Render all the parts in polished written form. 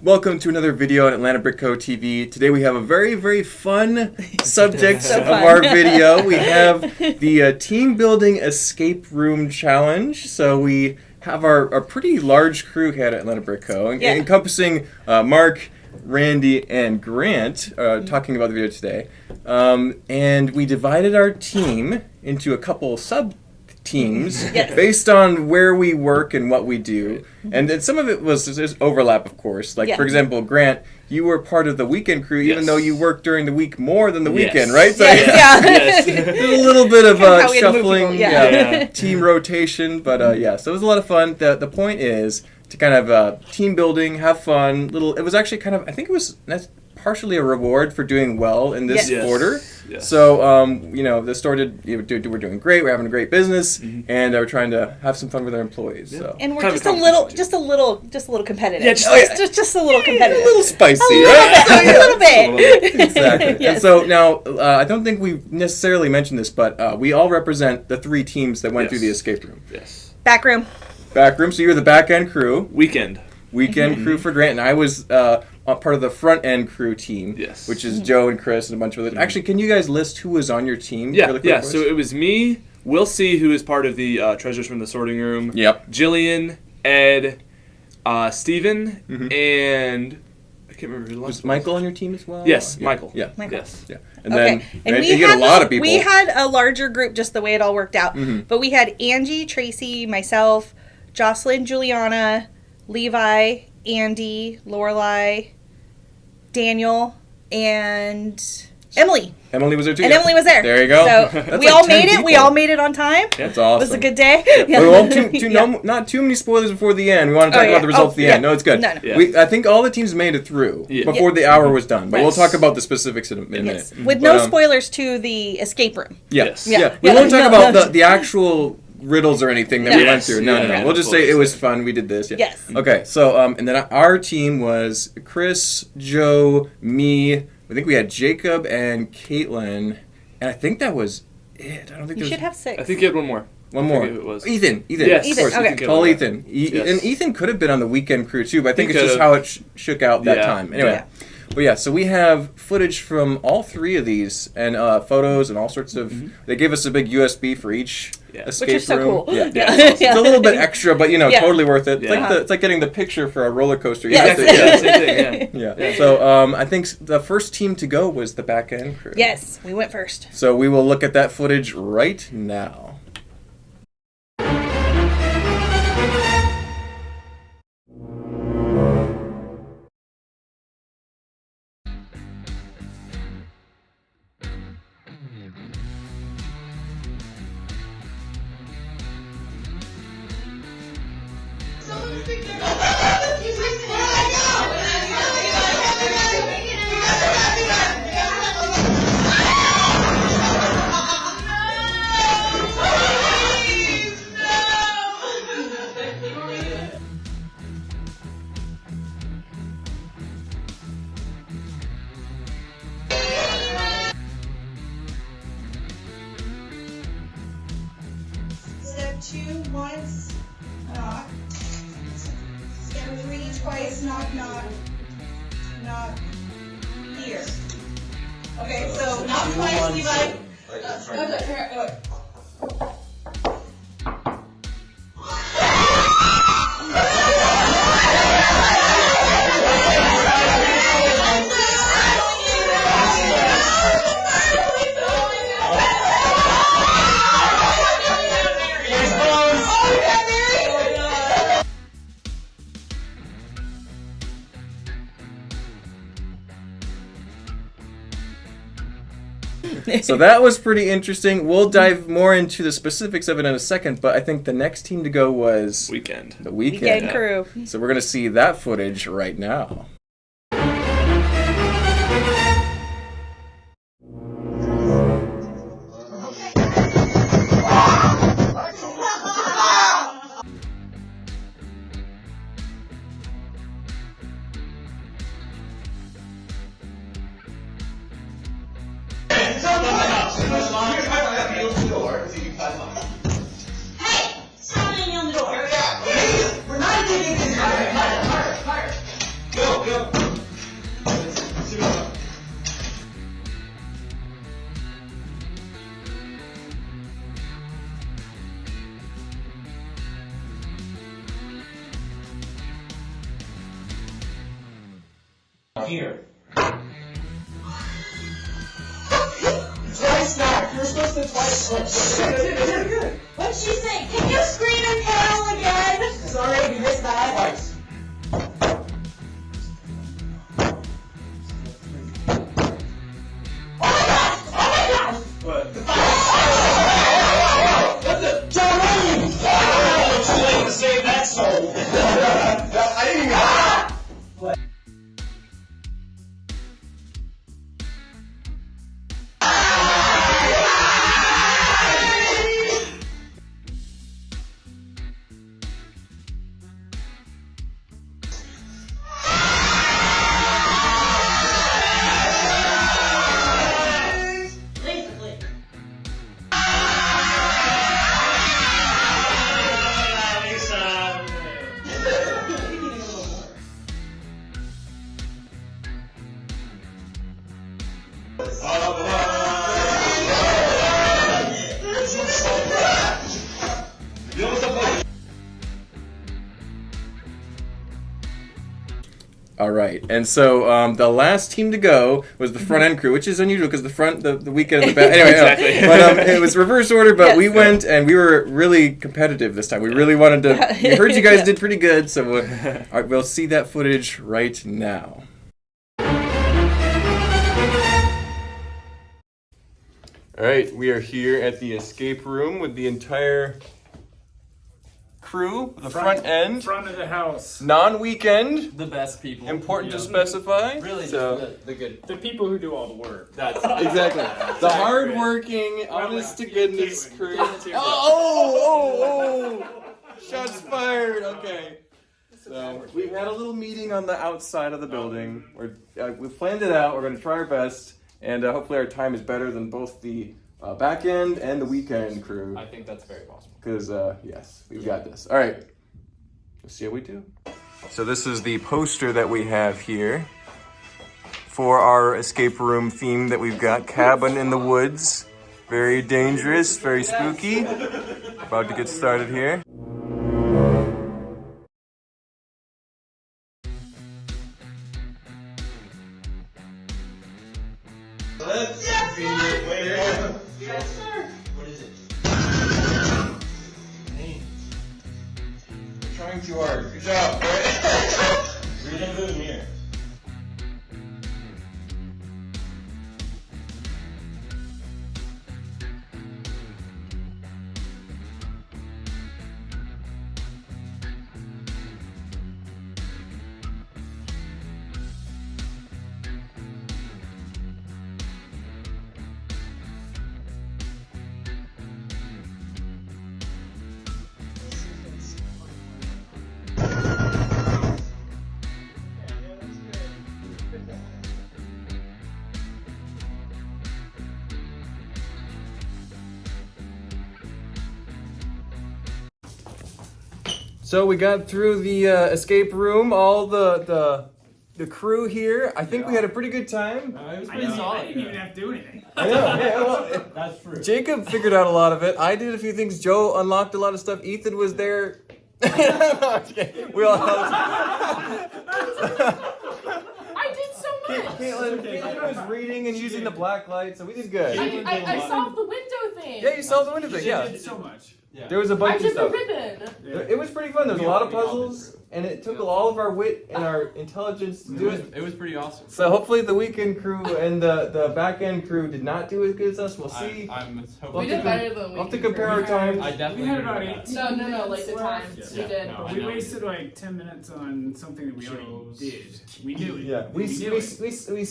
Welcome to another video on Atlanta Brick Co. TV. Today we have a very, very fun subject of our video. We have the team building escape room challenge. So we have our pretty large crew here at Atlanta Brick Co. Encompassing Mark, Randy, and Grant talking about the video today. And we divided our team into a couple sub-teams based on where we work and what we do. And then some of it was there's overlap, of course. Like, for example, Grant, you were part of the weekend crew, even though you worked during the week more than the weekend, right? So there's a little bit of shuffling, team rotation. But so it was a lot of fun. The point is to kind of team building, have fun. It was actually kind of, I think it was partially a reward for doing well in this order. Yes. So, the store we're doing great. We're having a great business, and we're trying to have some fun with our employees. So. And we're just a little competitive. Yeah, just a little competitive. A little spicy, a little bit. Exactly. Yes. And so now, I don't think we necessarily mentioned this, but we all represent the three teams that went through the escape room. Yes. Back room. So you're the Backend Crew. Weekend Crew for Grant, and I was part of the Frontend Crew team, which is Joe and Chris and a bunch of others. Actually, can you guys list who was on your team? Yeah. So it was me, Will C, who is part of the Treasures from the Sorting Room. Yep. Jillian, Ed, Steven, and I can't remember who the last was Michael on your team as well? Yes, Michael. Yeah. Michael. Yes. Yeah. And then you had a lot of people. We had a larger group, just the way it all worked out. But we had Angie, Tracy, myself, Jocelyn, Juliana, Levi, Andy, Lorelai, Daniel, and Emily. Emily was there too. And Emily was there. There you go. So we all made it. People. We all made it on time. That's awesome. It was a good day. We won't not too many spoilers before the end. We want to talk about the results at the end. No, it's good. No. I think all the teams made it through before the hour was done. But we'll talk about the specifics in a minute. With no spoilers to the escape room. Yes. Yeah. We won't talk about the actual riddles or anything that we went through. No. We'll just say it was fun. We did this. Yeah. Yes. Okay. So and then our team was Chris, Joe, me. I think we had Jacob and Caitlin, and I think that was it. I don't think you should have 6. I think you had one more. One more. It was. Ethan. Yes. Of course. Okay. Call Ethan. And Ethan could have been on the weekend crew too, but I think it's just how it shook out that time. Anyway. Yeah. But so we have footage from all 3 of these and photos and all sorts of. They gave us a big USB for each escape room. Which is so cool. Yeah. It's a little bit extra, but totally worth it. It's like getting the picture for a roller coaster. Same thing. Yeah. So I think the first team to go was the Backend Crew. Yes, we went first. So we will look at that footage right now. Step 2 once, knock. Step 3 twice, knock, knock. Knock here. Okay, so knock twice, Levi. So that was pretty interesting. We'll dive more into the specifics of it in a second, but I think the next team to go was the Weekend Crew. So we're going to see that footage right now. Hey, stop banging on the door. We're not doing this. Fire. Go. Here. Twice now. You're supposed to twice. Good. What'd she say? Can you scream and yell again? Sorry, you missed that. Twice. What? Darlene! Too late to save that soul. I didn't even. All right, and so the last team to go was the Frontend Crew, which is unusual because the weekend of the back. Anyway, Exactly. But it was reverse order. But Yes. we went and we were really competitive this time. We really wanted to. We heard you guys did pretty good, so we'll see that footage right now. All right, we are here at the escape room with the entire crew, the front end, Front of the house. non-weekend. The best people. Important to specify. Really, So. just the good. The people who do all the work. That's Exactly. The hard-working, honest-to-goodness crew. Oh! Shots fired. Okay. So we had a little meeting on the outside of the building. We planned it out. We're going to try our best, and hopefully our time is better than both the back end and the weekend crew. I think that's very possible. Because yes, we've got this. All right. Let's see how we do. So this is the poster that we have here for our escape room theme that we've got. Cabin in the woods. Very dangerous, very spooky. About to get started here. Yes, sir. What is it? You're trying too hard. Good job. Read them in here. So we got through the escape room, all the crew here. I think we had a pretty good time. It was I pretty didn't solid. even have to do anything. I know. Yeah, well, That's true. Jacob figured out a lot of it. I did a few things. Joe unlocked a lot of stuff. Ethan was there. No, I'm just kidding. We all helped. I did so much. Caitlin was reading and using the black light, so we did good. I solved the window thing. Yeah, you solved the window thing. She Yeah, did so much. Yeah. there was a I bunch of did the stuff. ribbon. It was pretty fun. There was a lot of puzzles, and it took all of our wit and our intelligence to do it. It was pretty awesome. So hopefully the weekend crew and the back end crew did not do as good as us. We'll see. I'm hoping. We did better than We'll have to we compare our times. I definitely We had did about that. 18 No, like the minutes times left. we did. No, But I we know. wasted like 10 minutes on something that we already did. We knew it. Yeah, we knew it. semi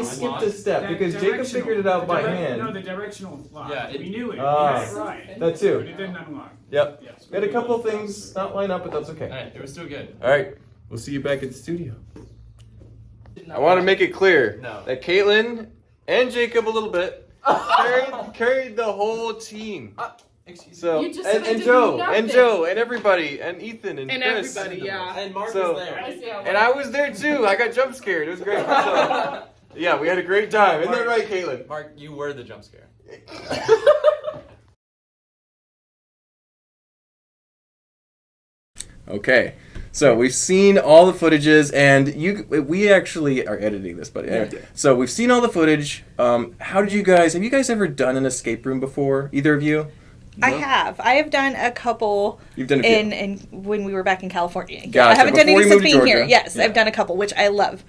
skipped a step That because Jacob directional- figured it out the by No, hand. the directional lock. Yeah, we knew it. Ah. We had it right. That But too. it didn't unlock. Yep. Yes. We had a couple of things not line up, but that's okay. Hey, it was still good. All right, we'll see you back at the studio. I want to make it clear No. that Caitlin and Jacob a little bit carried the whole team. Excuse me. So You just said I and did Joe nothing. and everybody and Ethan and Chris yeah. And Mark So- was there. I see how it and I was there too. I got jump scared. It was great. So, yeah, we had a great time. Isn't that right, Caitlin? Mark, you were the jump scare. Okay, So we've seen all the footages, and we actually are editing this, but anyway. So we've seen all the footage. Have you guys ever done an escape room before? Either of you? I have. I have done a couple. You've done a few. in when we were back in California. Gotcha. I haven't done Before any you moved since to being here. Georgia. Yes, Yeah. I've done a couple, which I love.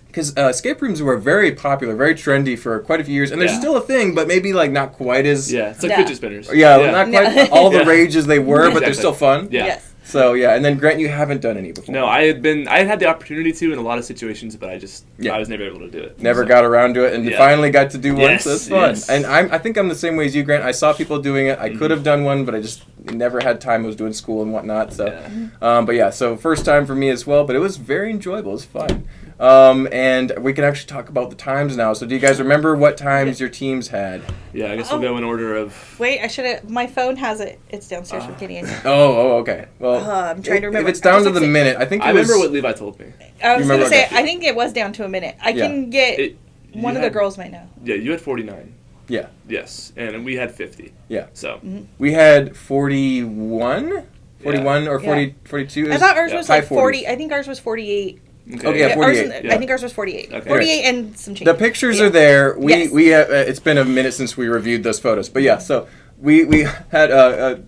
Because escape rooms were very popular, very trendy for quite a few years, and they're still a thing, but maybe like not quite as it's like fidget spinners. not quite all the rage as they were, but they're Exactly. still fun. Yeah. Yes. So and then Grant, you haven't done any before. No, I had the opportunity to in a lot of situations, but I was never able to do it. Never got around to it, and finally got to do one. Yes, So that's fun. yes. And I think I'm the same way as you, Grant. I saw people doing it. I could have done one, but I just never had time. I was doing school and whatnot. So, so first time for me as well. But it was very enjoyable. It was fun. And we can actually talk about the times now. So do you guys remember what times your teams had? Yeah, I guess we'll go in order of... Wait, I should have... My phone has it. It's downstairs from Kitty. Oh, okay. Well, I'm trying to remember. If it's down to the minute, I think I remember what Levi told me. I was going to say, okay. I think it was down to a minute. I can get... One of the girls might know. Yeah, you had 49. Yeah. Yes, and we had 50. Yeah. So... We had 41? 41 or 40, 42? I thought ours was like 40. 40s. I think ours was 48. Okay, yeah, 48. I think ours was 48. Okay. 48 and some change. The pictures are there. Yes. We it's been a minute since we reviewed those photos, but yeah. So we had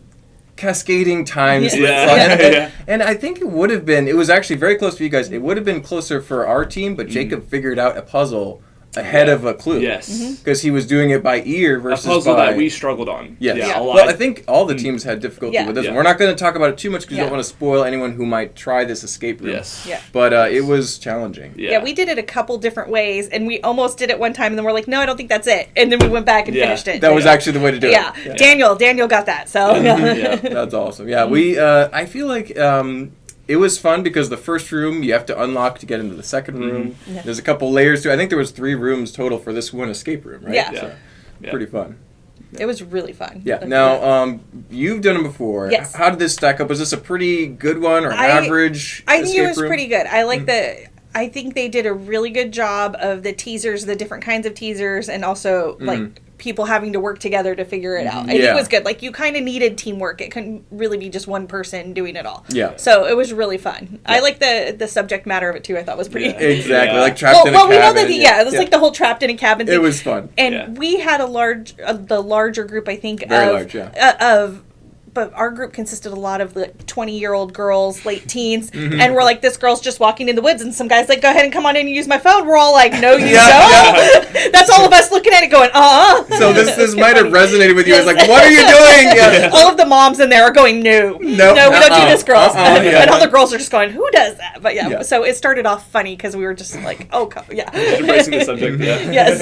cascading times. Yeah. And I think it would have been. It was actually very close for you guys. It would have been closer for our team, but Jacob figured out a puzzle ahead of a clue. Yes. Because he was doing it by ear versus a puzzle by... that we struggled on. Yes. Yeah, a lot. Well, I think all the teams had difficulty with this Yeah. one. We're not going to talk about it too much because you Yeah. don't want to spoil anyone who might try this escape room. Yes. Yeah. But it was challenging. Yeah, we did it a couple different ways, and we almost did it one time, and then we're like, no, I don't think that's it. And then we went back and finished it. That was actually the way to do Yeah. it. Daniel got that, so. Yeah, that's awesome. Yeah, we. I feel like it was fun because the first room you have to unlock to get into the second room. Yeah. There's a couple layers to it. I think there was 3 rooms total for this one escape room, right? Yeah. So, pretty fun. It was really fun. Yeah. Now, you've done them before. Yes. How did this stack up? Was this a pretty good one or average? I think it escape was room? pretty good. I like I think they did a really good job of the teasers, the different kinds of teasers, and also like people having to work together to figure it out. I think it was good. Like you kind of needed teamwork. It couldn't really be just one person doing it all. Yeah. So it was really fun. I like the subject matter of it too. I thought was pretty. Exactly. Like trapped in a cabin. We know that. It was like the whole trapped in a cabin thing. It was fun. And we had a the larger group, I think, Very large, but our group consisted a lot of like 20-year-old girls, late teens, and we're like, this girl's just walking in the woods, and some guy's like, go ahead and come on in and use my phone. We're all like, no, you don't. That's all of us looking at it going, So this might have resonated with you. It's like, what are you doing? Yeah. All of the moms in there are going, no, we don't do this, girls. And all the girls are just going, who does that? But so it started off funny because we were just like, Just embracing the subject, Yes.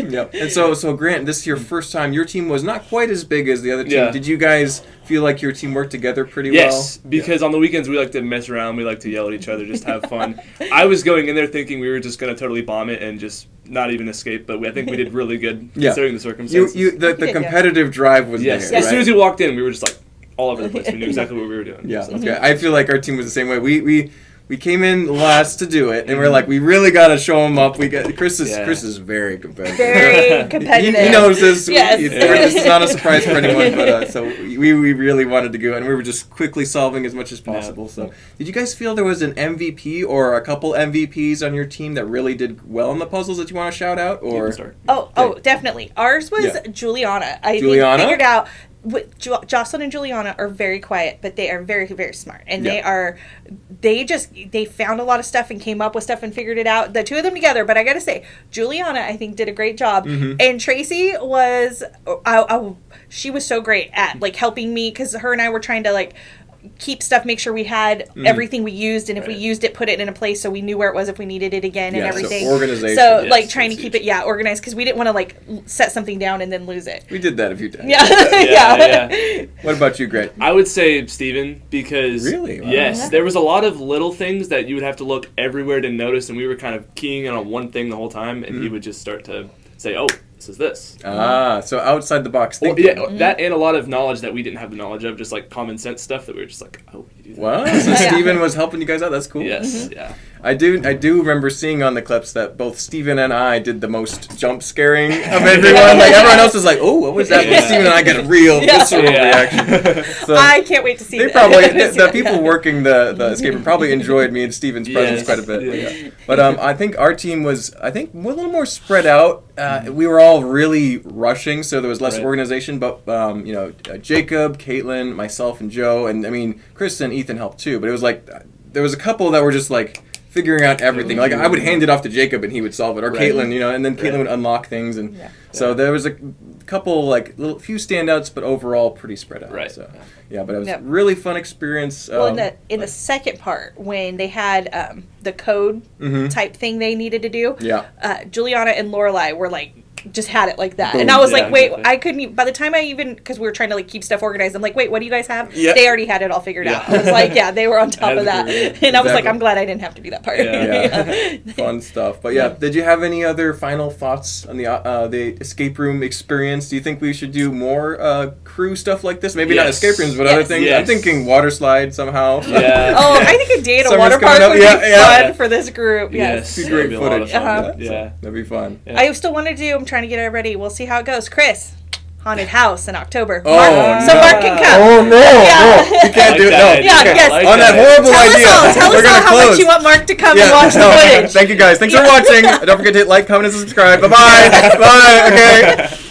Yep. And so Grant, this is your first time. Your team was not quite as big as the other team. Yeah. Did you guys feel like your team worked together pretty well? Yes, because on the weekends we like to mess around, we like to yell at each other, just have fun. I was going in there thinking we were just going to totally bomb it and just not even escape, but I think we did really good considering the circumstances. The competitive drive was there, As right? soon as you walked in, we were just like all over the place. We knew exactly what we were doing. Yeah, that's good. I feel like our team was the same way. We came in last to do it, and we're like, we really got to show them up. Chris is very competitive. Very competitive. He knows this. Yes. This is not a surprise for anyone, but so we really wanted to go, and we were just quickly solving as much as possible. So, did you guys feel there was an MVP or a couple MVPs on your team that really did well in the puzzles that you want to shout out? Or Definitely. Ours was Juliana. I Juliana? figured out. Jocelyn and Juliana are very quiet, but they are very, very smart, and they found a lot of stuff and came up with stuff and figured it out. The two of them together, but I gotta say, Juliana I think did a great job, and Tracy was, she was so great at like helping me because her and I were trying to like keep stuff, make sure we had everything we used, and if we used it, put it in a place so we knew where it was if we needed it again and everything. So organization. So like trying to keep it organized because we didn't want to like set something down and then lose it. We did that a few times. Yeah. What about you, Greg? I would say Steven because really, wow. Yes, there was a lot of little things that you would have to look everywhere to notice, and we were kind of keying in on one thing the whole time, and he would just start to say, "Oh, this is this." So outside the box thinking. That and a lot of knowledge that we didn't have the knowledge of, just like common sense stuff that we were just like, "Oh, you do that." Wow, so Steven was helping you guys out. That's cool. Yes, I do remember seeing on the clips that both Steven and I did the most jump scaring of everyone. Like everyone else was like, "Oh, what was that?" But Steven and I get a real visceral reaction. So I can't wait to see they that. probably the people working the escape room probably enjoyed me and Steven's presence quite a bit. Yeah. But I think our team was a little more spread out. We were all really rushing, so there was less organization. But Jacob, Caitlin, myself, and Joe, and I mean Chris and Ethan helped too. But it was like there was a couple that were just like figuring out everything. Like I would hand it off to Jacob and he would solve it, or Caitlin, and then Caitlin would unlock things, and so there was a couple few standouts, but overall pretty spread out. Right. So but it was a really fun experience. Well, in the second part, when they had the code type thing they needed to do, Juliana and Lorelai were like, just had it like that. Boom. And I was like, wait, exactly. I couldn't even, by the time because we were trying to like keep stuff organized, I'm like, wait, what do you guys have? Yeah. They already had it all figured out. I was like, they were on top of that. And I was like, Exactly. I'm glad I didn't have to do that part. Fun stuff. But did you have any other final thoughts on the escape room experience? Do you think we should do more crew stuff like this? Maybe not escape rooms, but other things. Yes. I'm thinking water slide somehow. Yeah. Oh, I think a day at a Summer's water coming park up. would be Yeah. fun for this group. Yes. It'd be great That'd be a lot of footage. fun. So that'd be fun. Yeah. I still want to do, I'm trying to get it ready. We'll see how it goes. Chris, haunted house in October. Oh, So Mark can come. Oh no! You can't do it. No. Yeah, Okay. yes. On that horrible idea. Tell we're us all gonna how close. much you want Mark to come and watch the footage. Thank you guys. Thanks for watching. Don't forget to hit like, comment, and subscribe. Bye bye. Bye. Okay.